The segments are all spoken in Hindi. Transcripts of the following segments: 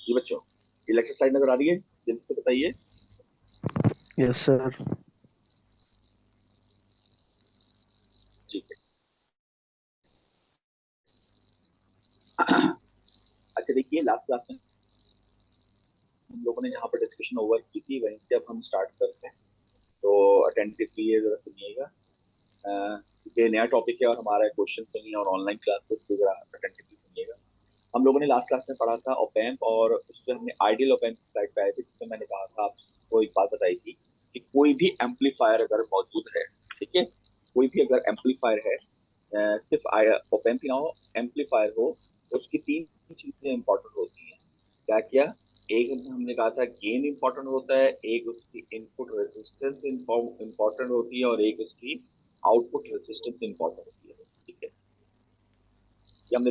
जी बच्चों, ये लेक्चर स्लाइड नजर आ रही है? जल्दी से बताइए। Yes sir. ठीक है। अच्छा देखिए, लास्ट क्लास में हम लोगों ने जहाँ पर डिस्कशन ओवर की थी वहीं से अब हम स्टार्ट करते हैं। तो अटेंटिवली ये जरा सुनिएगा। ये नया टॉपिक है और हमारा क्वेश्चन नहीं है और ऑनलाइन क्लासेस भी जरा अटेंटिवली सुनिएगा। हम लोगों ने लास्ट क्लास में पढ़ा था ओपेम्प और उसमें हमने आइडियल ओपेम्प की स्लाइड पे आए थे जिसमें मैंने कहा था आपको एक बात बताई थी कि कोई भी एम्पलीफायर अगर मौजूद है, ठीक है, कोई भी अगर एम्पलीफायर है, सिर्फ ओपेम्प ना हो, एम्पलीफायर हो, तो उसकी तीन चीजें इंपॉर्टेंट होती हैं। क्या क्या? एक हमने कहा था गेन इंपॉर्टेंट होता है, एक उसकी इनपुट रेजिस्टेंस इंपॉर्टेंट होती है और एक उसकी आउटपुट रेजिस्टेंस इंपॉर्टेंट होती है। ठीक है, ये हमने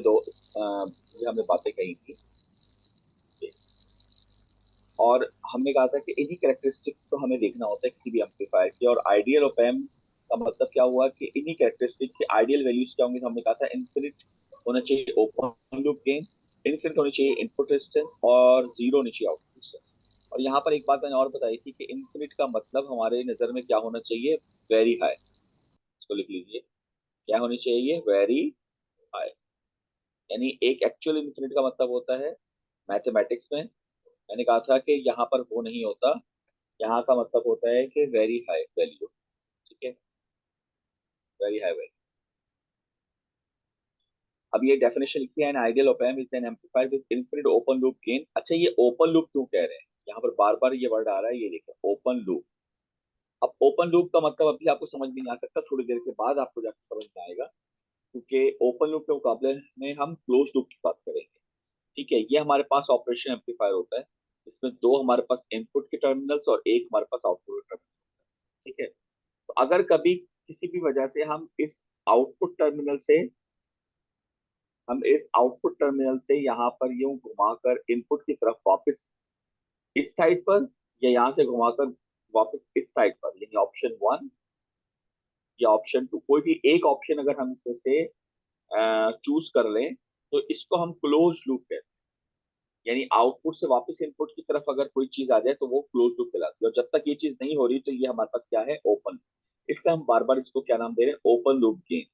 ये हमने बातें कही थी। और हमने कहा था कि इन्हीं कैरेक्टरिस्टिक को हमें देखना होता है किसी भी एम्पलीफायर की। और आइडियल ऑप एम्प का मतलब क्या हुआ कि इन्हीं कैरेक्टरिस्टिक की आइडियल वैल्यूज क्या होंगी? तो हमने कहा था इन्फिनिट होना चाहिए ओपन लूप गेन, इन्फिनिट होनी चाहिए इनपुट रेजिस्टेंस और जीरो होनी चाहिए आउटपुट रेजिस्टेंस। और यहाँ पर एक बात मैंने और बताई थी कि इन्फिनिट का मतलब हमारे नजर में क्या होना चाहिए? Very high. इसको लिख लीजिए, क्या होनी चाहिए? Very high. यानी एक एक्चुअल इन्फिनिट का मतलब होता है मैथमेटिक्स में, मैंने कहा था कि यहाँ पर वो नहीं होता। यहाँ का मतलब होता है कि वेरी हाई वैल्यू। ठीक है, वेरी हाई वैल्यू। अब ये डेफिनेशन लिखी है, an ideal op amp is an amplifier with infinite open loop gain. अच्छा, ये ओपन लूप क्यों कह रहे हैं? यहाँ पर बार बार ये वर्ड आ रहा है, ये देखिए ओपन लूप। अब ओपन लूप का मतलब अभी आपको समझ में नहीं आ सकता, थोड़ी देर के बाद आपको जाकर समझ में आएगा, क्योंकि ओपन लूप के मुकाबले में हम क्लोज लूप की बात करेंगे। ठीक है, ये हमारे पास ऑपरेशन एम्पलीफायर होता है, इसमें दो हमारे पास इनपुट के टर्मिनल्स और एक हमारे पास आउटपुट के टर्मिनल। ठीक है, तो अगर कभी किसी भी वजह से आउटपुट टर्मिनल से हम इस आउटपुट टर्मिनल से यहाँ पर यूं घुमाकर इनपुट की तरफ वापस इस साइड पर, या यहाँ से घुमाकर वापस इस साइड पर, यानी ऑप्शन वन या ऑप्शन टू, कोई भी एक ऑप्शन अगर हम इसमें से चूज कर लें तो इसको हम क्लोज लूप कहते हैं। यानी आउटपुट से वापस इनपुट की तरफ अगर कोई चीज आ जाए तो वो क्लोज लूप कहलाती है, और जब तक ये चीज नहीं हो रही तो ये हमारे पास क्या है? ओपन। इसलिए हम बार बार इसको क्या नाम दे रहे हैं? Open loop gain.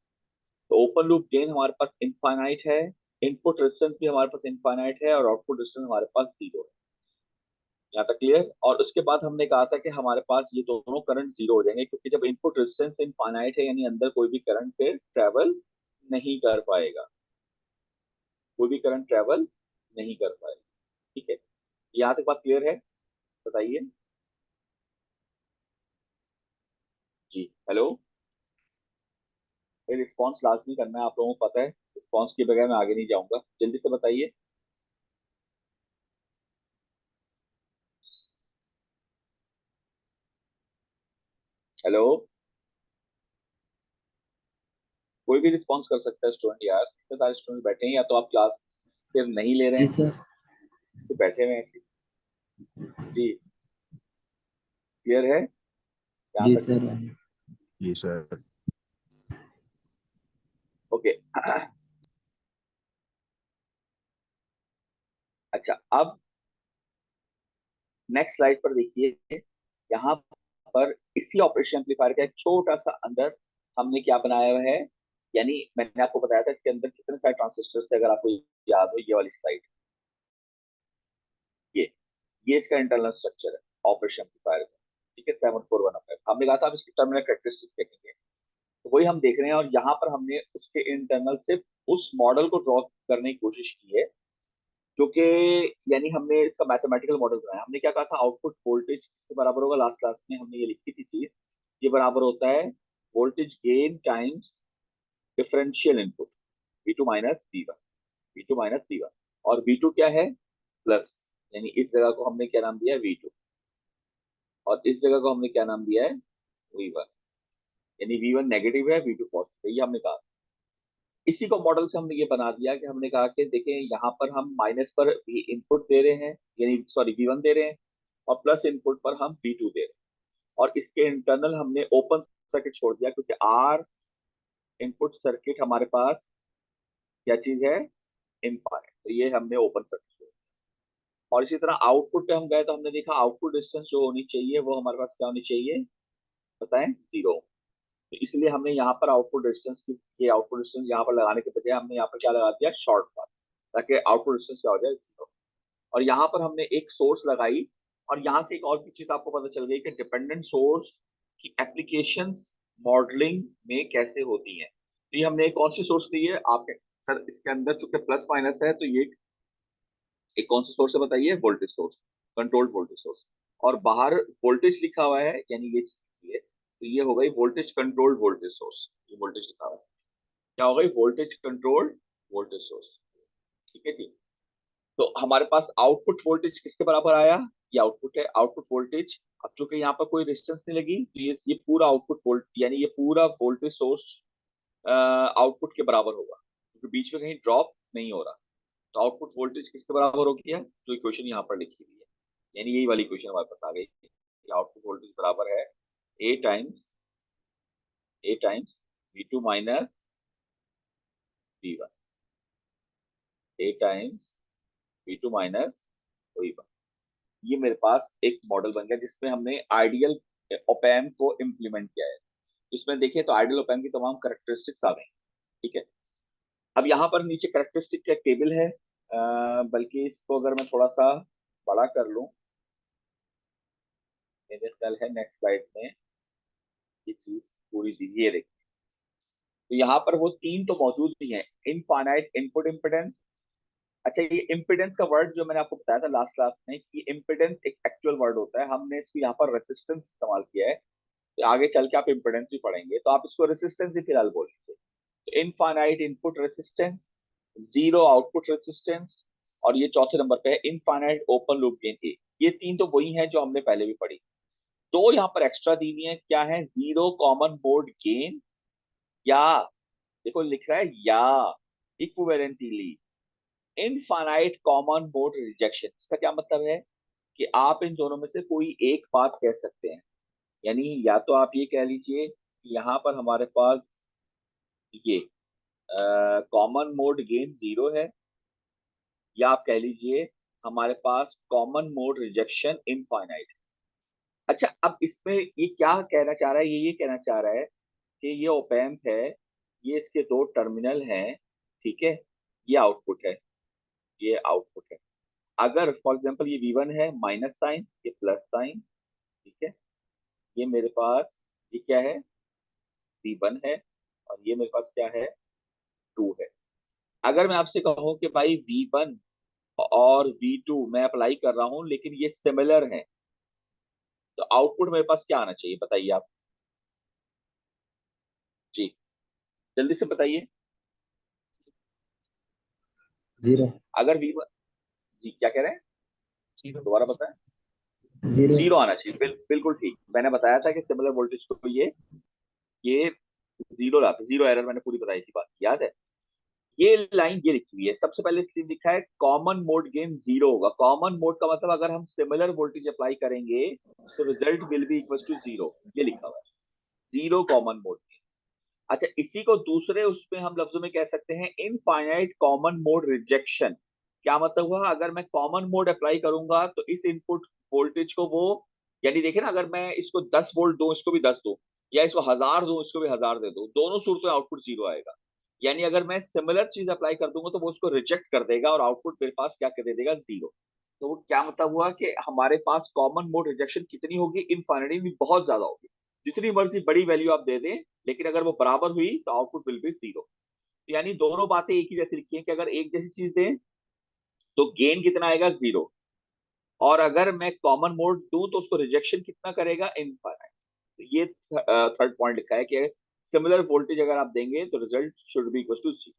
तो ओपन लूप गेन हमारे पास इनफाइनाइट है, इनपुट रेजिस्टेंस भी हमारे पास इनफाइनाइट है और आउटपुट रेजिस्टेंस हमारे पास जीरो है। यहाँ तक क्लियर? और उसके बाद हमने कहा था कि हमारे पास ये दोनों करंट जीरो हो जाएंगे, क्योंकि जब इनपुट रेजिस्टेंस इनफाइनाइट है यानी अंदर कोई भी करंट फिर ट्रेवल नहीं कर पाएगा, कोई भी करंट ट्रेवल नहीं कर पाएगा। ठीक है, यहाँ तक बात क्लियर है? बताइए जी। हेलो, ये रिस्पॉन्स लाजमी करना है, आप लोगों को पता है, रिस्पॉन्स के बगैर मैं आगे नहीं जाऊंगा। जल्दी से बताइए। हेलो, कोई भी रिस्पॉन्स कर सकता है स्टूडेंट यार, इतने सारे स्टूडेंट बैठे हैं, या तो आप क्लास फिर नहीं ले रहे जी हैं, सर। तो बैठे हुए हैं। जी, क्लियर है यहाँ जी तक? सर। जी सर। ओके। अच्छा, अब नेक्स्ट स्लाइड पर देखिए। यहाँ पर इसी ऑपरेशन एम्पलीफायर का एक छोटा सा अंदर हमने क्या बनाया हुआ है, यानी मैंने आपको बताया था इसके अंदर कितने सारे ट्रांजिस्टर्स थे, अगर आपको याद हो, ये वाली स्लाइड। ये ये इसका इंटरनल स्ट्रक्चर है ऑपरेशन एम्पलीफायर का। ठीक है, 741 हमने कहा था अब इसकी टर्मिनल कैरेक्टरिस्टिक देखेंगे, तो वही हम देख रहे हैं। और यहाँ पर हमने उसके इंटरनल सिर्फ उस मॉडल को ड्रॉ करने की कोशिश की है जो कि, यानी हमने इसका मैथमेटिकल मॉडल बनाया। हमने क्या कहा था? आउटपुट वोल्टेज किसके बराबर होगा? लास्ट क्लास में हमने ये लिखी थी चीज, ये बराबर होता है voltage gain times differential input, V2 minus V1, V2 minus V1। और V2 क्या है? प्लस। यानी इस जगह को हमने क्या नाम दिया है? V2। और इस जगह को हमने क्या नाम दिया है? V1। यानी V1 नेगेटिव है, V2 पॉजिटिव है, ये हमने कहा। इसी को मॉडल से हमने ये बना दिया कि हमने कहा कि देखें यहाँ पर हम माइनस पर भी इनपुट दे रहे हैं, यानी सॉरी V1 दे रहे हैं, और प्लस इनपुट पर हम V2 दे रहे हैं। और इसके इंटरनल हमने ओपन सर्किट छोड़ दिया, क्योंकि आर इनपुट सर्किट हमारे पास क्या चीज है? इनफाइनाइट, तो ये हमने ओपन सर्किट छोड़ दिया। और इसी तरह आउटपुट पे हम गए तो हमने देखा आउटपुट डिस्टेंस जो होनी चाहिए वो हमारे पास क्या होनी चाहिए, बताएं, 0। तो इसलिए हमने यहाँ पर आउटपुट डिस्टेंस की, ये आउटपुट डिस्टेंस यहाँ पर लगाने के बजाय हमने यहाँ पर क्या लगा दिया, शॉर्ट पाथ, ताकि आउटपुट डिस्टेंस क्या हो जाए, 0। और यहाँ पर हमने एक सोर्स लगाई, और यहाँ से एक और भी चीज आपको पता चल गई कि डिपेंडेंट सोर्स की एप्लीकेशन मॉडलिंग में कैसे होती है। तो ये हमने एक कौन सी सोर्स ली है आपके सर, इसके अंदर चूंकि प्लस माइनस है तो ये एक कौन सा सोर्स है बताइए, voltage source, controlled voltage source. और बाहर वोल्टेज लिखा हुआ है, यानी ये चीज लिखी है, तो ये हो गई वोल्टेज कंट्रोल्ड वोल्टेज सोर्स। ये वोल्टेज लिखा हुआ है, क्या हो गई, वोल्टेज कंट्रोल्ड वोल्टेज सोर्स। ठीक है जी। तो हमारे पास आउटपुट वोल्टेज किसके बराबर आया, ये आउटपुट है, आउटपुट वोल्टेज। अब चूंकि यहाँ पर कोई रेजिस्टेंस नहीं लगी तो ये पूरा आउटपुट वोल्ट, यानी ये पूरा वोल्टेज सोर्स आउटपुट के बराबर होगा, क्योंकि बीच में कहीं ड्रॉप नहीं हो रहा। तो आउटपुट वोल्टेज किसके बराबर हो गया, जो इक्वेशन यहाँ पर लिखी हुई है, यानी यही वाली इक्वेशन हमारे पास आ गई कि आउटपुट वोल्टेज बराबर है A times V2 minus V1, A times V2 minus V1। ये मेरे पास एक मॉडल बन गया जिसमें हमने आइडियल ओपैम्प को इम्प्लीमेंट किया है। इसमें देखिए तो आइडियल ओपैम्प की तमाम कैरेक्टरिस्टिक्स आ गई। ठीक है, अब यहाँ पर नीचे कैरेक्टरिस्टिक का टेबल है, बल्कि इसको अगर मैं थोड़ा सा बड़ा कर लूँ, मेरे ख्याल है नेक्स्ट स्लाइड में ये चीज पूरी दी, ये देखिए। तो यहाँ पर वो तीन तो मौजूद ही है, इनफाइनाइट इनपुट इम्पिडेंस। अच्छा, ये इम्पिडेंस का वर्ड जो मैंने आपको बताया था लास्ट क्लास में कि इम्पिडेंस एक एक्चुअल वर्ड होता है, हमने इसको यहाँ पर रेसिस्टेंस इस्तेमाल किया है। तो आगे चल के आप इम्पिडेंस भी पढ़ेंगे तो आप इसको रेसिस्टेंस ही फिलहाल बोल लीजिए। तो infinite input resistance, 0 output resistance, और ये चौथे नंबर पे है इनफाइनाइट ओपन लूप गेन ए। ये तीन तो वही है जो हमने पहले भी पढ़ी। तो यहाँ पर एक्स्ट्रा दी हुई है, क्या है, 0 कॉमन मोड गेन, या देखो लिख रहा है या equivalently infinite common mode rejection. इसका क्या मतलब है कि आप इन दोनों में से कोई एक बात कह सकते हैं, यानी या तो आप ये कह लीजिए कि यहाँ पर हमारे पास ये कॉमन मोड गेन 0 है, या आप कह लीजिए हमारे पास कॉमन मोड रिजेक्शन इनफाइनाइट। अच्छा, अब इसमें ये क्या कहना चाह रहा है, ये कहना चाह रहा है कि ये ओपैम्प है, ये इसके दो टर्मिनल हैं, ठीक है, ये आउटपुट है, ये आउटपुट है। अगर फॉर एग्जांपल ये V1 है माइनस साइन, ये प्लस साइन, ठीक है, ये मेरे पास ये क्या है, V1 है, और ये मेरे पास क्या है, 2 है। अगर मैं आपसे कहूं कि भाई V1 और V2 मैं अप्लाई कर रहा हूं लेकिन ये सिमिलर है, तो आउटपुट मेरे पास क्या आना चाहिए बताइए आप जी, जल्दी से बताइए। 0 अगर V1, जी क्या कह रहे हैं, दोबारा बताएं। 0 0 आना चाहिए, बिल्कुल ठीक। मैंने बताया था कि सिमिलर वोल्टेज को ये 0 लाते, 0 एरर मैंने पूरी बताई थी, बात याद है। ये लाइन ये लिखी हुई है, सबसे पहले इसलिए लिखा है कॉमन मोड गेन 0 होगा। कॉमन मोड का मतलब अगर हम सिमिलर वोल्टेज अप्लाई करेंगे तो result will be equal to 0, ये लिखा हुआ है, 0 कॉमन मोड गेन। अच्छा, इसी को दूसरे उसमें हम लफ्जों में कह सकते हैं इनफाइनाइट कॉमन मोड रिजेक्शन। क्या मतलब हुआ, अगर मैं कॉमन मोड अप्लाई करूंगा तो इस इनपुट वोल्टेज को वो, यानी देखे ना, अगर मैं इसको 10 वोल्ट दूं, इसको भी 10 दूं, या इसको 1000 दूं, इसको भी 1000 दे दूं, दोनों सूरतों में आउटपुट 0 आएगा। यानी अगर मैं सिमिलर चीज अप्लाई कर दूंगा तो वो उसको रिजेक्ट कर देगा और आउटपुट मेरे पास क्या कर देगा, 0। तो वो क्या मतलब हुआ कि हमारे पास कॉमन मोड रिजेक्शन कितनी होगी, इनफाइनाइटली बहुत ज्यादा होगी। जितनी मर्जी बड़ी वैल्यू आप दे दें, लेकिन अगर वो बराबर हुई तो आउटपुट विल बी 0। यानी दोनों बातें एक ही जैसी लिखी है कि अगर एक जैसी चीज दें तो गेन कितना आएगा, 0, और अगर मैं कॉमन मोड दूं तो उसको रिजेक्शन कितना करेगा, इनफाइनाइट। तो ये थर्ड पॉइंट लिखा है कि सिमिलर वोल्टेज अगर आप देंगे तो result should be equal to 0।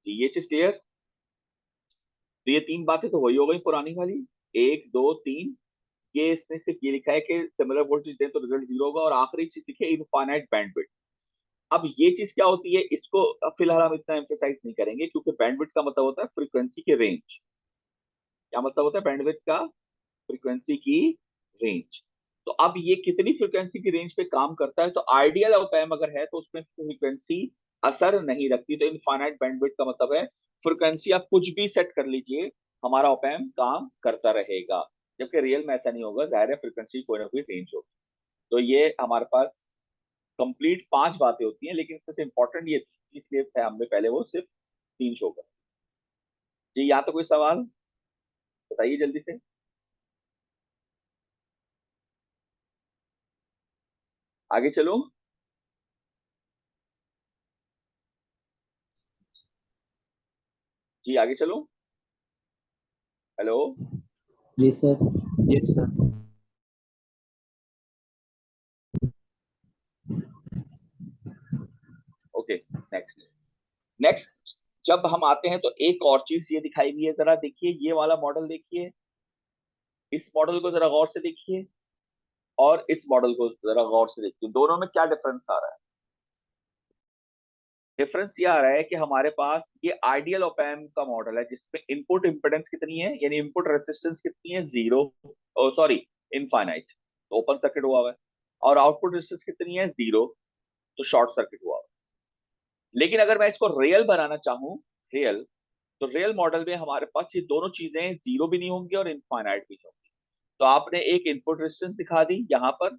ये चीज क्लियर। तो ये तीन बातें तो वही हो गई पुरानी वाली, 1 2 3। ये इसने सिर्फ ये लिखा है कि सिमिलर वोल्टेज दें तो रिजल्ट 0 होगा, और आखिरी चीज लिखी है इनफाइनाइट बैंडविड्थ। अब ये चीज क्या होती है, इसको फिलहाल हम इतना एम्फेसाइज नहीं करेंगे, क्योंकि बैंडविड्थ का मतलब होता है फ्रीक्वेंसी के रेंज। क्या मतलब होता है बैंडविड्थ का, फ्रीक्वेंसी की रेंज। तो अब ये कितनी फ्रीक्वेंसी की रेंज पे काम करता है, तो आइडियल ऑप एम्प अगर है तो उसमें फ्रीक्वेंसी असर नहीं रखती। तो इनफाइनाइट बैंडविड्थ का मतलब है फ्रीक्वेंसी आप कुछ भी सेट कर लीजिए, हमारा ऑप एम्प काम करता रहेगा, जबकि रियल में ऐसा नहीं होगा, जाहिर है फ्रिक्वेंसी कोई ना कोई रेंज होगी। तो ये हमारे पास कंप्लीट 5 बातें होती हैं, लेकिन इसमें से इंपॉर्टेंट ये थी, इसलिए हमने पहले वो सिर्फ 3 शो कर। जी, यहाँ तो कोई सवाल बताइए जल्दी से। आगे चलो। जी आगे चलो। हेलो। जी sir. Yes, sir. Okay, next. Next जब हम आते हैं तो एक और चीज ये दिखाई गई है, जरा देखिए ये वाला मॉडल देखिए, इस मॉडल को जरा गौर से देखिए और इस मॉडल को जरा गौर से देखिए, दोनों में क्या डिफरेंस आ रहा है। डिफरेंस ये आ रहा है कि हमारे पास ये आइडियल ऑप एम्प का मॉडल है जिसमें इनपुट इंपेडेंस कितनी है, यानी इनपुट रेजिस्टेंस कितनी है, जीरो, सॉरी इनफाइनाइट, तो ओपन सर्किट हुआ हुआ है, और आउटपुट रेजिस्टेंस कितनी है, जीरो, तो शॉर्ट सर्किट हुआ हुआ है। लेकिन अगर मैं इसको रियल बनाना चाहूँ, रियल, तो रियल मॉडल में हमारे पास ये दोनों चीजें जीरो भी नहीं होंगी और इनफाइनाइट भी नहीं होंगी। तो आपने एक इनपुट रेजिस्टेंस दिखा दी यहाँ पर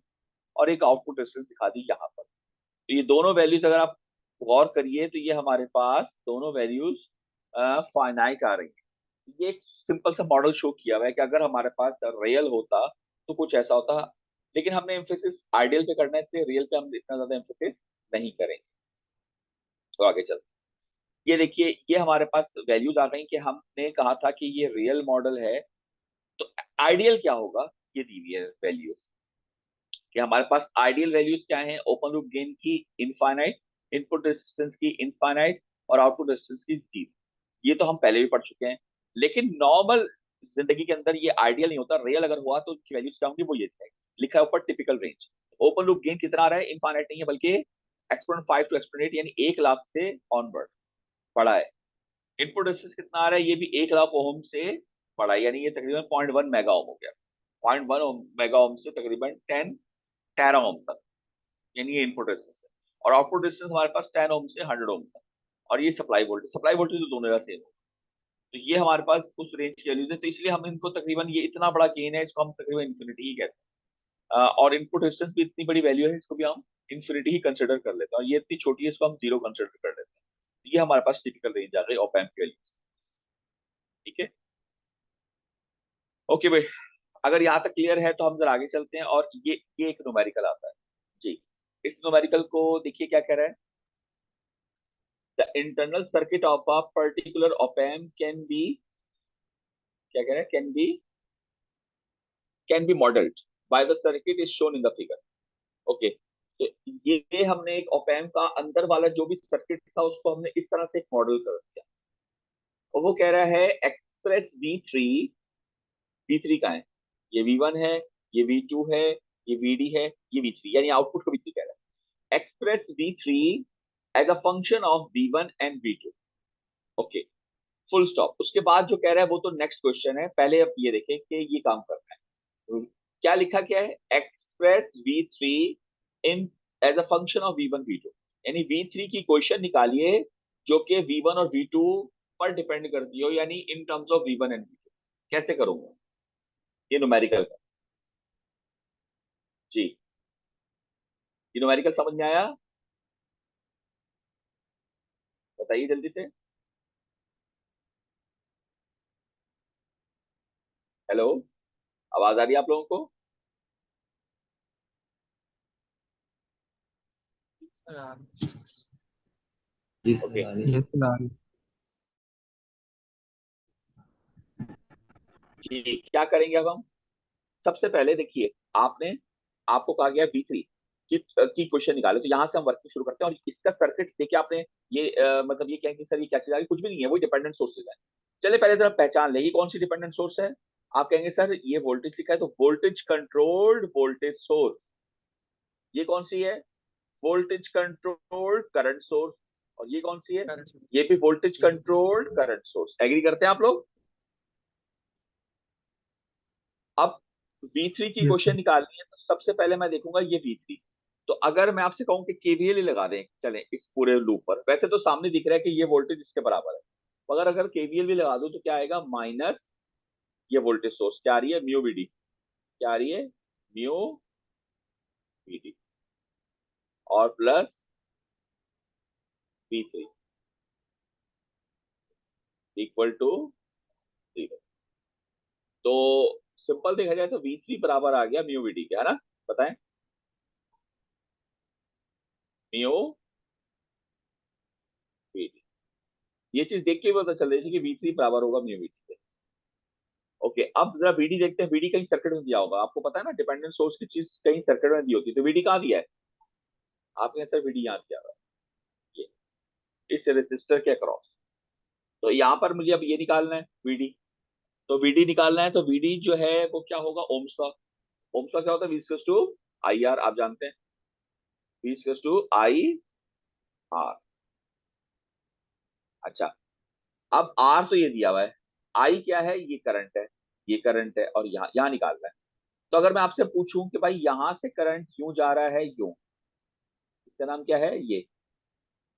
और एक आउटपुट रेजिस्टेंस दिखा दी यहाँ पर, तो ये दोनों वैल्यूज अगर आप गौर करिए तो ये हमारे पास दोनों वैल्यूज फाइनाइट आ रही है। ये एक सिंपल सा मॉडल शो किया हुआ है कि अगर हमारे पास रियल होता तो कुछ ऐसा होता, लेकिन हमने एम्फेसिस आइडियल पे करना है, इसलिए रियल पे हम इतना ज्यादा एम्फेसिस नहीं करेंगे। तो आगे चलते, ये देखिए ये हमारे पास वैल्यूज आ गई कि हमने कहा था कि ये रियल मॉडल है, तो आइडियल क्या होगा, ये दी हुई है वैल्यूज कि हमारे पास आइडियल वैल्यूज क्या है, ओपन लूप गेन की इनफाइनाइट, इनपुट रेजिस्टेंस की इनफाइनाइट और आउटपुट रेजिस्टेंस की जीरो। ये तो हम पहले भी पढ़ चुके हैं, लेकिन नॉर्मल जिंदगी के अंदर ये आइडियल नहीं होता, रियल अगर हुआ तो उसकी वैल्यूज क्या होंगी, वो ये है, लिखा है ऊपर typical range. Open loop gain कितना आ रहा है, इनफाइनाइट नहीं है बल्कि एक्सपोनेंट 5 टू एक्सपोनेंट 8, यानी 1 लाख से ऑनवर्ड बड़ा है। इनपुट रेजिस्टेंस कितना आ रहा है, ये भी 1 लाख ओम से बड़ा है, यानी ये तकरीबन 0.1 मेगा ओम हो गया, 0.1 मेगा ओम से तकरीबन 10 टेरा ओम तक, यानी ये इनपुट रेजिस्टेंस है। और आउटपुट रेजिस्टेंस हमारे पास 10 ओम से 100 ओम तक, और ये सप्लाई वोल्टेज तो दोनों का सेम है। तो ये हमारे पास उस रेंज की वैल्यूज है, तो इसलिए हम इनको तकरीबन, ये इतना बड़ा गेन है, इसको हम तकरीबन इन्फिनिटी ही कहते हैं। और इनपुट रेजिस्टेंस भी इतनी बड़ी वैल्यू है, इसको भी हम इन्फिनिटी ही कंसिडर कर लेते हैं, और ये इतनी छोटी है, इसको हम जीरो कंसिडर कर लेते हैं। ये हमारे पास टिपिकल रेंज आ गई ऑप एम्प की वैल्यूज। ठीक है, ओके भाई, अगर यहाँ तक क्लियर है तो हम जरा आगे चलते हैं, और ये एक न्यूमेरिकल आता है। जी, इस न्यूमेरिकल को देखिए क्या कह रहा है, the internal circuit of a particular op amp can be, क्या कह रहा है, can be modelled by the circuit is shown in the figure. Okay, तो ये हमने एक ऑप एम्प का अंदर वाला जो भी सर्किट था उसको हमने इस तरह से एक मॉडल कर दिया, और वो कह रहा है एक्सप्रेस V3, V3 का है, ये V1 है, ये V2 है, ये VD है, ये V3, यानी आउटपुट को V3 कह रहा है, express V3 as a function of V1 and V2। Okay, full stop. उसके बाद जो कह रहा है वो तो नेक्स्ट क्वेश्चन है, पहले अब ये देखें कि ये काम करना है। क्या लिखा क्या है, express V3 in as a function of V1 V2, यानी V3 की क्वेश्चन निकालिए जो कि V1 और V2 पर डिपेंड करती हो, यानी इन terms of V1 and V2। कैसे करूंगा, ये न्यूमेरिकल का। जी, ये न्यूमेरिकल समझ में आया, बताइए जल्दी से। हेलो, आवाज आ रही है आप लोगों को। जी ओके, सर आ रही है। Yes, sir. जी क्या करेंगे अब हम, सबसे पहले देखिए, आपने, आपको कहा गया V3 की क्वेश्चन निकाले, तो यहाँ से हम वर्किंग शुरू करते हैं, और इसका सर्किट देखिए आपने, ये मतलब ये क्या है कि सर ये क्या चीज आ गई, कुछ भी नहीं है, वो डिपेंडेंट सोर्सेज है। चलिए पहले जरा पहचान ले, ये कौन सी डिपेंडेंट सोर्स है। आप कहेंगे सर ये वोल्टेज लिखा है तो वोल्टेज कंट्रोल्ड वोल्टेज सोर्स, ये कौन सी है, वोल्टेज कंट्रोल्ड करंट सोर्स, और ये कौन सी है, ये भी voltage controlled current source. Agree करते हैं आप लोग। अब V3 की Yes, क्वेश्चन sir. निकालनी है, तो सबसे पहले मैं देखूंगा ये V3। तो अगर मैं आपसे कहूं कि केवीएल ही लगा दें, चलें इस पूरे लूप पर, वैसे तो सामने दिख रहा है कि ये वोल्टेज इसके बराबर है, मगर अगर केवीएल भी लगा दूं तो क्या आएगा, माइनस ये वोल्टेज सोर्स क्या आ रही है, म्यू वी डी, क्या आ रही है, म्यू वी डी, और प्लस V3 इक्वल टू 0। तो सिंपल देखा जाए तो V3 बराबर आ गया म्यू वी डी के, है ना, बताएं, म्यू वी डी। ये चीज देख के भी पता चल रही थी कि V3 बराबर होगा म्यू वी डी के। ओके, अब जरा वीडी देखते हैं, वीडी कहीं सर्किट में दिया होगा, आपको पता है ना डिपेंडेंट सोर्स की चीज कहीं सर्किट में दी होती है, तो वीडी कहाँ दिया है, आपके अंदर वीडी यहाँ दिया हुआ है, ये इस रेसिस्टर के अक्रॉस। तो यहाँ पर मुझे अब ये निकालना है वीडी, तो वीडी निकालना है, तो वीडी जो है वो क्या होगा, ओम्स का। ओम्स का क्या होता है, V टू आई आर, आप जानते हैं, V टू आई आर। अच्छा, अब आर तो ये दिया हुआ है, आई क्या है, ये करंट है, ये करंट है, और यहाँ यहाँ निकालना है। तो अगर मैं आपसे पूछूं कि भाई यहां से करंट क्यों जा रहा है, यूं, इसका नाम क्या है,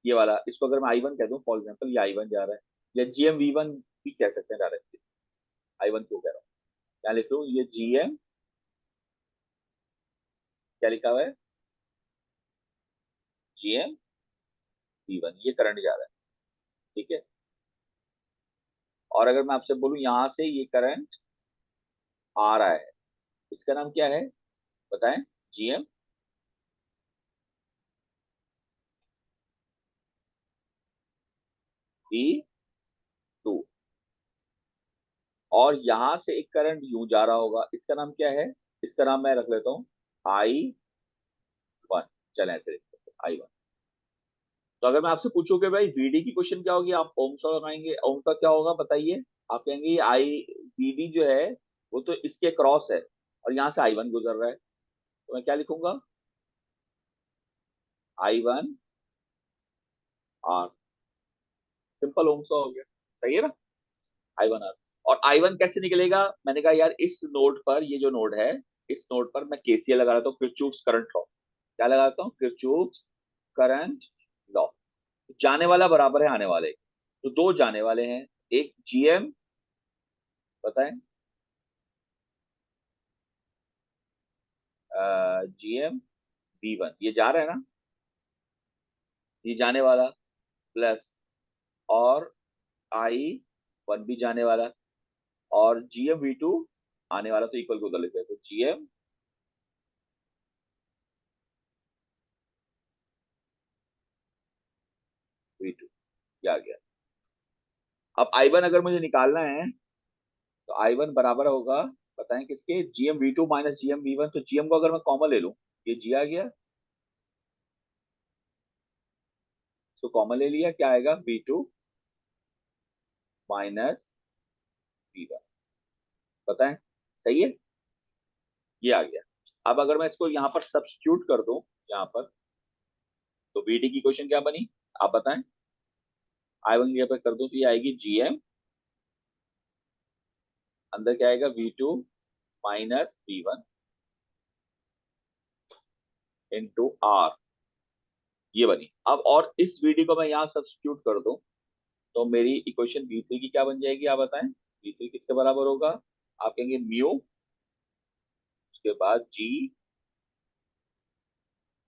ये वाला, इसको अगर मैं आई वन कह दूं फॉर एग्जाम्पल, ये आई वन जा रहा है, या जीएम वी वन भी कह सकते हैं डायरेक्टली। आई वन क्यों कह रहा हूँ, क्या लिख लूं, ये जीएम, क्या लिखा हुआ है, जीएम वी वन, ये करंट जा रहा है, ठीक है। और अगर मैं आपसे बोलूं यहां से ये करंट आ रहा है, इसका नाम क्या है, बताएं, जीएम वी टू। और यहां से एक करंट यूं जा रहा होगा, इसका नाम क्या है, इसका नाम मैं रख लेता हूं आई वन, चले ऐसे आई वन। तो अगर मैं आपसे पूछूं कि भाई वीडी की क्वेश्चन क्या होगी, आप ओम का लगाएंगे, ओम का क्या होगा बताइए, आप कहेंगे आई वीडी जो है वो तो इसके क्रॉस है, और यहाँ से आई वन गुजर रहा है, तो मैं क्या लिखूंगा, आई वन आर, सिंपल ओम का हो गया, सही है ना, आई वन आर। और आई वन कैसे निकलेगा, मैंने कहा यार इस नोड पर, ये जो नोड है, इस नोड पर मैं केसीएल लगा रहा हूँ, किरचॉफ्स करंट लॉ, क्या लगाता हूँ, किरचॉफ्स करंट लॉ। जाने वाला बराबर है आने वाले, तो दो जाने वाले हैं, एक जीएम, बताएं, जीएम वी वन, ये जा रहा है ना, ये जाने वाला, प्लस, और आई वन भी जाने वाला, और जीएम वी टू आने वाला, तो इक्वल को उधर लिखते हैं, तो जीएम वी टू, ये आ गया। अब आई वन अगर मुझे निकालना है, तो आई वन बराबर होगा, बताएं किसके, gm V two minus gm V one. तो जीएम को अगर मैं कॉमन ले लूं, ये जी आ गया, तो कॉमन ले लिया, क्या आएगा, V two minus V one, बताएं, सही है, ये आ गया। अब अगर मैं इसको यहाँ पर सब्स्टिट्यूट कर दूं, यहाँ पर, तो वीडी की क्वेश्चन क्या बनी, आप बताएं, आई वन यहाँ पर कर दूं, तो ये आएगी जीएम, अंदर क्या आएगा, V two minus V one into R, ये बनी। अब और इस वीडी को मैं यहाँ सब्स्टिट्यूट कर दूं, तो मेरी इक्वेशन वी थ्री की क्या बन जाएगी, आप बताएं, वी थ्री किसके बराबर होगा, आप कहेंगे म्यू, उसके बाद g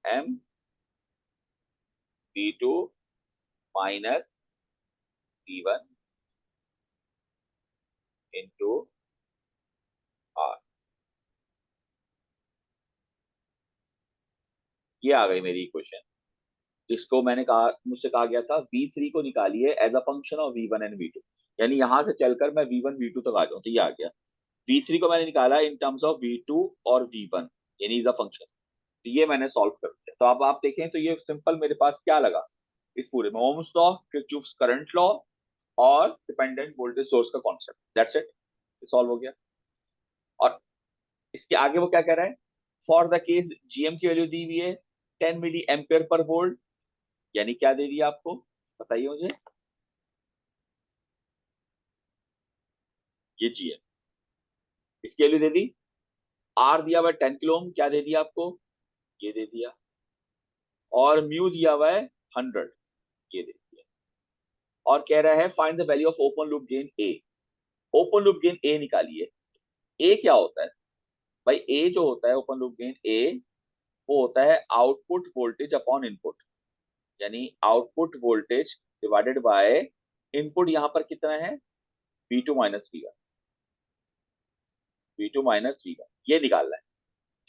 m V two minus V one into R, ये आ गई मेरी इक्वेशन, जिसको मैंने कहा, मुझसे कहा गया था वी थ्री को निकालिए as a function of V one and V two, यानी यहां से चलकर मैं वी वन वी टू तक आ जाऊं, तो ये आ गया। वी थ्री को मैंने निकाला in terms of V two और वी वन, यानी इज अ फंक्शन, तो ये मैंने सॉल्व कर दिया। तो अब आप देखें तो ये सिंपल मेरे पास क्या लगा, इस पूरे में Ohm's law, Kirchhoff's current law, और डिपेंडेंट वोल्टेज सोर्स का कॉन्सेप्ट, दैट्स इट, सॉल्व हो गया। और इसके आगे वो क्या कह रहा है, फॉर द केस जीएम की वैल्यू दी हुई है 10 मिली एम्पियर पर वोल्ट, यानी क्या दे दिया आपको, बताइए मुझे, ये जीएम, इसकी वैल्यू दे दी, आर दिया हुआ है 10 किलो ओम, क्या दे दिया आपको, ये दे दिया, और म्यू दिया हुआ है 100, ये दे दिया, और कह रहा है find the value of open loop gain A, open loop gain A निकालिए। ए क्या होता है भाई? ए जो होता है ओपन लूप गेन ए, वो होता है आउटपुट वोल्टेज अपॉन इनपुट, यानी output voltage divided by input. यहां पर कितना है? V2 minus V1, V2 minus V1, ये निकालना है।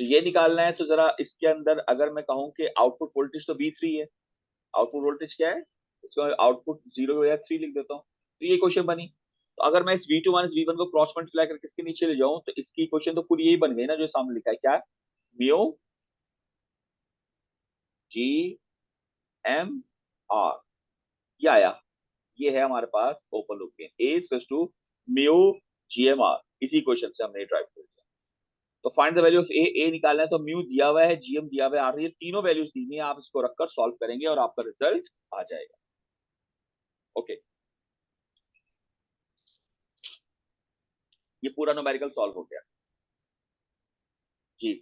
तो ये निकालना है तो जरा इसके अंदर अगर मैं कहूं कि आउटपुट वोल्टेज तो V3 है, आउटपुट वोल्टेज क्या है? इसको आउटपुट 0 या 3 लिख देता हूँ, तो ये क्वेश्चन बनी। तो अगर मैं इस V2 माइनस V1 को क्रॉस मल्टीप्लाई करके इसके नीचे ले जाऊं तो इसकी क्वेश्चन तो पूरी यही बन गई ना, जो सामने लिखा है क्या? म्यू जी एम आर, ये आया। ये है हमारे पास open loop gain A equals to mu G M R. इसी क्वेश्चन से हमने ड्राइव कर दिया। तो find the value of A, A निकालना है तो म्यू दिया हुआ है, जीएम दिया हुआ है, आर, ये तीनों वैल्यूज दी हुई है। आप इसको रखकर सॉल्व करेंगे और आपका रिजल्ट आ जाएगा। ओके, ये पूरा न्यूमेरिकल सॉल्व हो गया जी।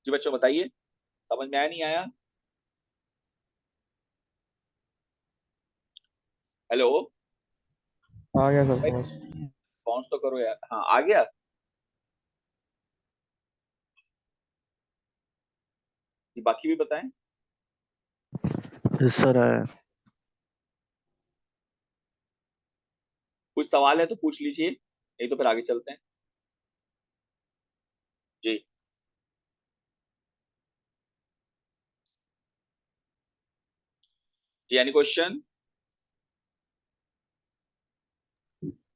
जी बच्चों बताइए, समझ में आया नहीं आया? हेलो आ गया सर भाई, समझ। कौन तो करो यार। हाँ आ गया जी, बाकी भी बताएं। यस सर आया। कुछ सवाल है तो पूछ लीजिए, नहीं तो फिर आगे चलते हैं जी। जी एनी क्वेश्चन?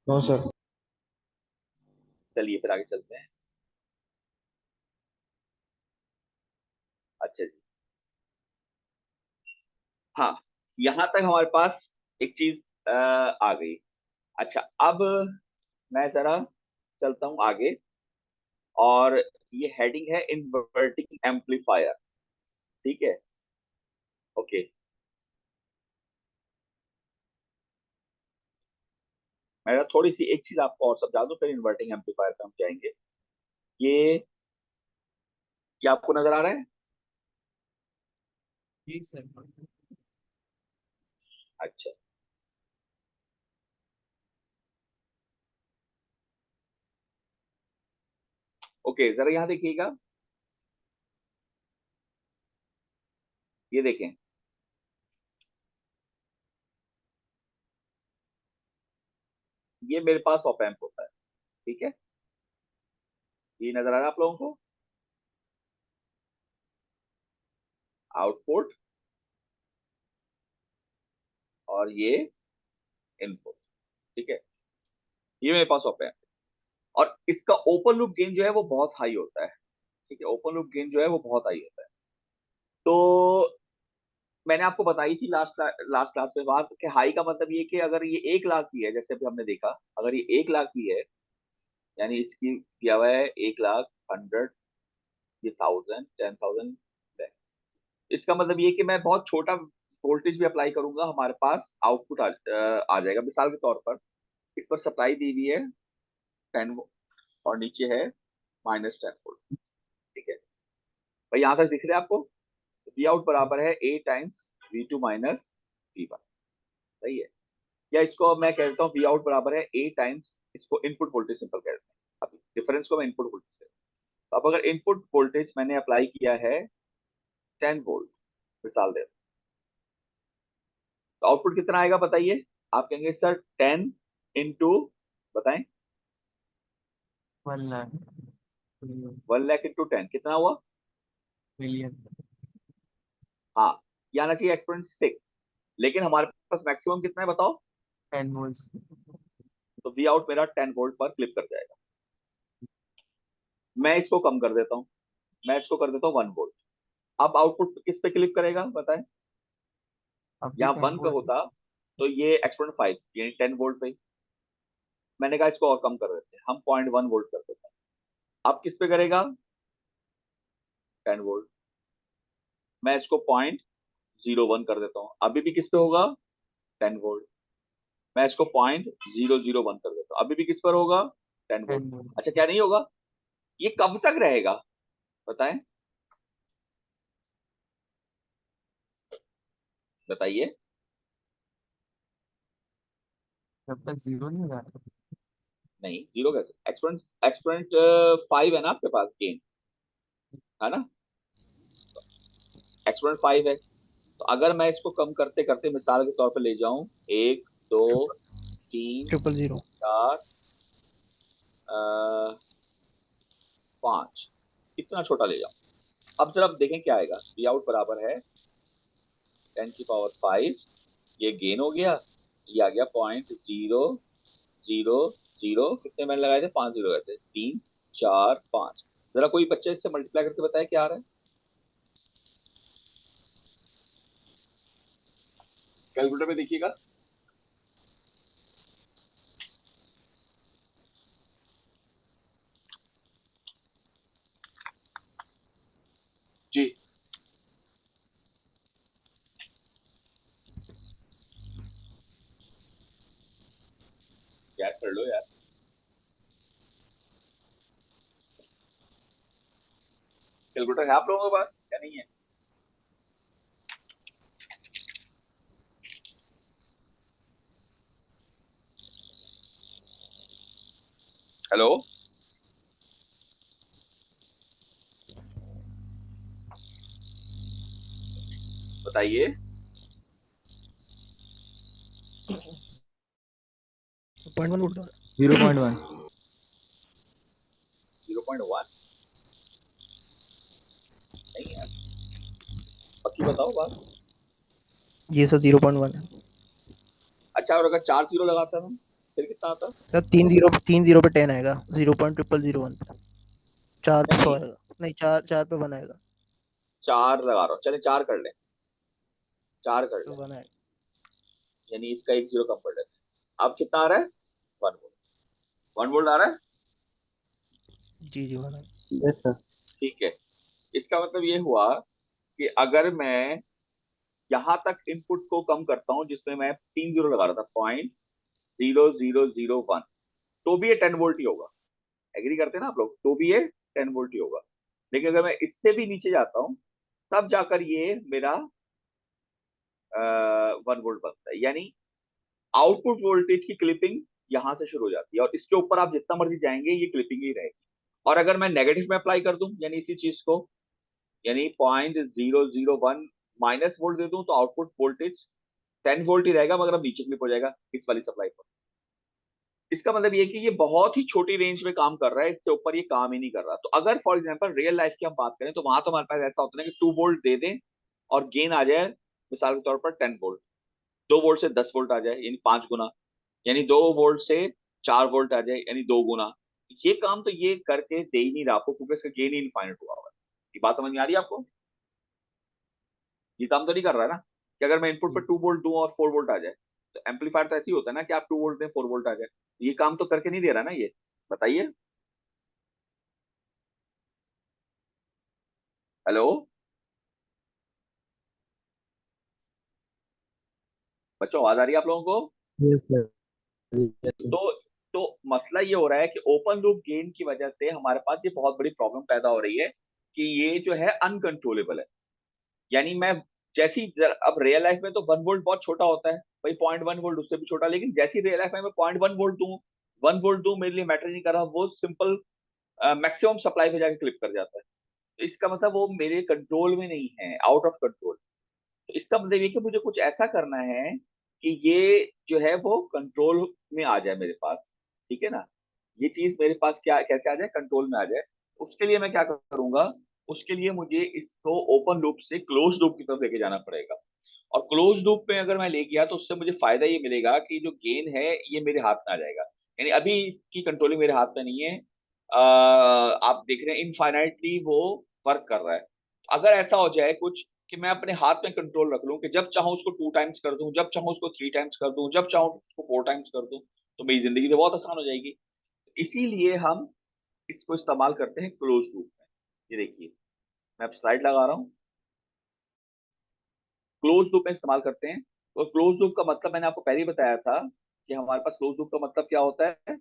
No sir. चलिए फिर आगे चलते हैं। अच्छा जी, हाँ, यहाँ तक हमारे पास एक चीज आ गई। अच्छा, अब मैं जरा चलता हूँ आगे, और ये हेडिंग है इन्वर्टिंग एम्पलीफायर। ठीक है, ओके। मैं थोड़ी सी एक चीज आपको और समझा दूं, फिर इन्वर्टिंग एम्पलीफायर पे हम जाएंगे। ये क्या आपको नजर आ रहा है? जी सर। अच्छा, ओके, जरा यहाँ देखिएगा, ये देखें। ये मेरे पास ऑप एम्प होता है, ठीक है? ये नजर आ रहा है आप लोगों को? आउटपुट और ये इनपुट, ठीक है? ये मेरे पास ऑप एम्प, और इसका ओपन लूप गेन जो है वो बहुत हाई होता है। ठीक है, ओपन लूप गेन जो है वो बहुत हाई होता है। तो मैंने आपको बताई थी लास्ट लास्ट क्लास में बात कि हाई का मतलब ये कि अगर ये 1 लाख की है, जैसे अभी हमने देखा, अगर ये 1 लाख की है, यानी इसकी दिया हुआ है 1 लाख, 100, ये 1000, 10,000, इसका मतलब ये कि मैं बहुत छोटा वोल्टेज भी अप्लाई करूंगा, हमारे पास आउटपुट आ जाएगा। मिसाल के तौर पर इस पर सप्लाई दी हुई है 10 वोल्ट और नीचे है -10 वोल्ट, ठीक है भाई? यहां तक दिख रहा है आपको? वी आउट बराबर है A times V2 minus V1, सही है? या इसको मैं कह देता हूँ वी आउट बराबर है ए टाइम्स, इसको इनपुट वोल्टेज सिंपल कह देते हैं। अब डिफरेंस को मैं इनपुट वोल्टेज, तो अब अगर इनपुट वोल्टेज मैंने अप्लाई किया है 10 वोल्ट, मिसाल दे, तो आउटपुट कितना आएगा बताइए? आप कहेंगे सर 10 इंटू, बताएं, 1 लाख 1 लाख इंटू 10 कितना हुआ? मिलियन। हाँ, ये आना चाहिए एक्सपोनेंट 6, लेकिन हमारे पास मैक्सिमम कितना है बताओ? 10 वोल्ट। तो वी आउट मेरा 10 वोल्ट पर क्लिक कर जाएगा। मैं इसको कम कर देता हूँ, मैं इसको कर देता हूँ 1 वोल्ट। अब आउटपुट किस पे क्लिक करेगा बताएं? अब भी यहाँ टेन 1 पे वोल्ट होता तो ये एक्सपोनेंट 5, यानी 10 वोल्ट पे। मैंने कहा इसको और कम कर देते हैं, हम 0.1 वोल्ट कर देते हैं। अब किस पे करेगा? 10 वोल्ट। मैं इसको 0.01 कर देता हूँ, अभी भी किस पे होगा? 10 वोल्ट। मैं इसको 0.001 कर देता हूँ, अभी भी किस पर होगा, 10 वोल्ट। 10 वोल्ट। अच्छा क्या नहीं होगा, ये कब तक रहेगा बताएं, बताइए। जब तक जीरो नहीं हो जाता। नहीं जीरो कैसे, एक्सपोनेंट एक्सपोनेंट 5 है ना आपके पास गेन, है ना, एक्सपोनेंट 5 है। तो अगर मैं इसको कम करते करते मिसाल के तौर पर ले जाऊं, 1 2 3 000। 4 5, इतना छोटा ले जाऊं। अब जरा आप देखें क्या आएगा, वी आउट बराबर है 10⁵ ये गेन हो गया, ये आ गया 0.000, कितने मैंने लगाए थे, 5 जीरो गए थे, 3 4 5। जरा कोई बच्चा इससे मल्टीप्लाई करके बताए क्या आ रहा है, कैलकुलेटर में देखिएगा। जी याद कर लो यार, कैलकुलेटर है आप लोगों के पास क्या नहीं है। हेलो, बताइए। 0.1 वोल्ट। 0.1। 0.1 नहीं है, पक्की बताओ बात। जी सर 0.1 है। अच्छा और अगर 4 जीरो लगाता मैं फिर कितना आता, सर 3 जीरो पे 10 आएगा, 0.000 पे 4 पे 100 नहीं आएगा। नहीं, 4 पे 1 आएगा। 4 लगा रहा हूँ, चले 4 कर लें, 4 कर तो लें, 1 आएगा। यानी इसका एक जीरो कम कर लेते हैं। अब कितना आ रहा है, 1 वोल्ट, 1 वोल्ट आ रहा है। जी जी 1 आएगा। Yes sir. ठीक है, इसका मतलब ये हुआ कि अगर मैं यहां तक इनपुट को कम करता हूं जिसमें मैं 3 जीरो लगा रहा था, 0.0001, तो भी ये 10 वोल्ट ही होगा। एग्री करते हैं ना आप लोग, तो भी ये 10 वोल्ट ही होगा। लेकिन अगर मैं इससे भी नीचे जाता हूं तब जाकर ये मेरा 1 वोल्ट बनता है, यानी आउटपुट वोल्टेज की क्लिपिंग यहां से शुरू हो जाती है, और इसके ऊपर आप जितना मर्जी जाएंगे ये क्लिपिंग ही रहेगी। और अगर मैं नेगेटिव में अप्लाई कर दूं, यानी इसी चीज को, यानी 0.001 माइनस वोल्ट दे दूं, तो आउटपुट वोल्टेज 10 वोल्ट ही रहेगा, मगर अब नीचे क्लिप हो जाएगा इस वाली सप्लाई पर। इसका मतलब ये कि ये बहुत ही छोटी रेंज में काम कर रहा है, इससे ऊपर ये काम ही नहीं कर रहा। तो अगर फॉर एग्जांपल रियल लाइफ की हम बात करें तो वहां तो हमारे पास ऐसा होता है कि 2 वोल्ट दे दें और गेन आ जाए मिसाल के तौर पर 10 वोल्ट, 2 वोल्ट से 10 वोल्ट आ जाए यानी 5 गुना, यानी 2 वोल्ट से 4 वोल्ट आ जाए यानी 2 गुना। ये काम तो ये करके दे ही नहीं रहा आपको, क्योंकि इसका गेन ही इनफाइनाइट हुआ हुआ है। ये बात समझ में आ रही है आपको, ये काम तो नहीं कर रहा है ना कि अगर मैं इनपुट पर 2 वोल्ट दूं और 4 वोल्ट आ जाए। तो एम्पलीफायर तो ऐसे ही होता है ना कि आप 2 वोल्ट दें 4 वोल्ट आ जाए, ये काम तो करके नहीं दे रहा ना ये, बताइए। हेलो, बच्चों आवाज आ रही है आप लोगों को। Yes sir. Yes sir. तो तो मसला ये हो रहा है कि ओपन लूप गेन की वजह से हमारे पास ये बहुत बड़ी प्रॉब्लम पैदा हो रही है कि ये जो है अनकंट्रोलेबल है। यानी मैं अब रियल लाइफ में तो 1 वोल्ट बहुत छोटा होता है भाई, 0.1 वोल्ट उससे भी छोटा, लेकिन जैसी रियल लाइफ में मैं 0.1 वोल्ट दूं, 1 वोल्ट दूं, मेरे लिए मैटर नहीं कर रहा, वो सिंपल मैक्सिमम सप्लाई पे जाके क्लिप कर जाता है। तो इसका मतलब वो मेरे कंट्रोल में नहीं है, आउट ऑफ कंट्रोल। तो इसका मतलब ये कि मुझे कुछ ऐसा करना है कि ये जो है वो कंट्रोल में आ जाए मेरे पास, ठीक है ना, ये चीज मेरे पास क्या कैसे आ जाए, कंट्रोल में आ जाए। उसके लिए मैं क्या करूंगा, उसके लिए मुझे इसको ओपन लूप से क्लोज लूप की तरफ लेके जाना पड़ेगा। और क्लोज लूप में अगर मैं ले गया तो उससे मुझे फायदा ये मिलेगा कि जो गेन है ये मेरे हाथ में आ जाएगा, यानी अभी इसकी कंट्रोलिंग मेरे हाथ में नहीं है। आप देख रहे हैं इनफाइनाइटली वो वर्क कर रहा है। अगर ऐसा हो जाए कुछ कि मैं अपने हाथ में कंट्रोल रख लूं कि जब चाहूं उसको 2 टाइम्स कर दूं, जब चाहूं उसको 3 टाइम्स कर दूं, जब चाहूं उसको 4 टाइम्स कर दूं, तो मेरी जिंदगी तो बहुत आसान हो जाएगी। इसीलिए हम इसको इस्तेमाल करते हैं क्लोज लूप में। ये देखिए मैं अब स्लाइड लगा रहा हूँ, क्लोज लूप में इस्तेमाल करते हैं। और क्लोज लूप का मतलब मैंने आपको पहले ही बताया था कि हमारे पास क्लोज लूप का मतलब क्या होता है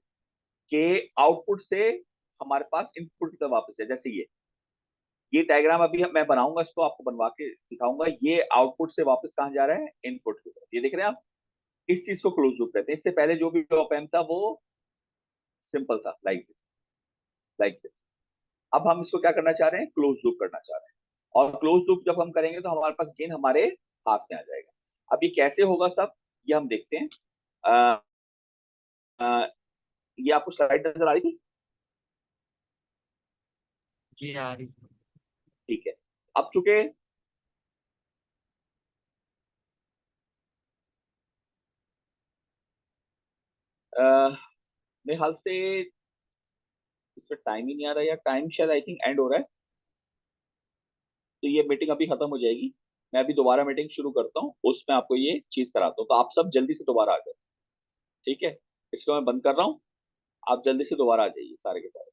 कि आउटपुट से हमारे पास इनपुट की तरफ वापस है। जैसे ये डायग्राम अभी मैं बनाऊंगा, इसको आपको बनवा के दिखाऊंगा। ये आउटपुट से वापस कहाँ जा रहा है, इनपुट की तरफ। ये देख रहे हैं आप, इस चीज को क्लोज लूप कहते हैं। इससे पहले जो भी ऑप एम्प था वो सिंपल था, लाइक दिस। अब हम इसको क्या करना चाह रहे हैं, क्लोज लूप करना चाह रहे हैं। और क्लोज लूप जब हम करेंगे तो हमारे पास गेन हमारे हाथ में आ जाएगा। अब ये कैसे होगा सब, ये हम देखते हैं। अ, अ, ये आपको स्लाइड नजर आ रही थी? जी आ रही। ठीक है। अब चूंकि मेरे हाल से इसमें टाइम ही नहीं आ रहा, या टाइम शायद आई थिंक एंड हो रहा है। तो ये मीटिंग अभी खत्म हो जाएगी, मैं अभी दोबारा मीटिंग शुरू करता हूँ, उसमें आपको ये चीज कराता हूँ। तो आप सब जल्दी से दोबारा आ जाए, ठीक है? इसको मैं बंद कर रहा हूँ, आप जल्दी से दोबारा आ जाइए सारे के सारे।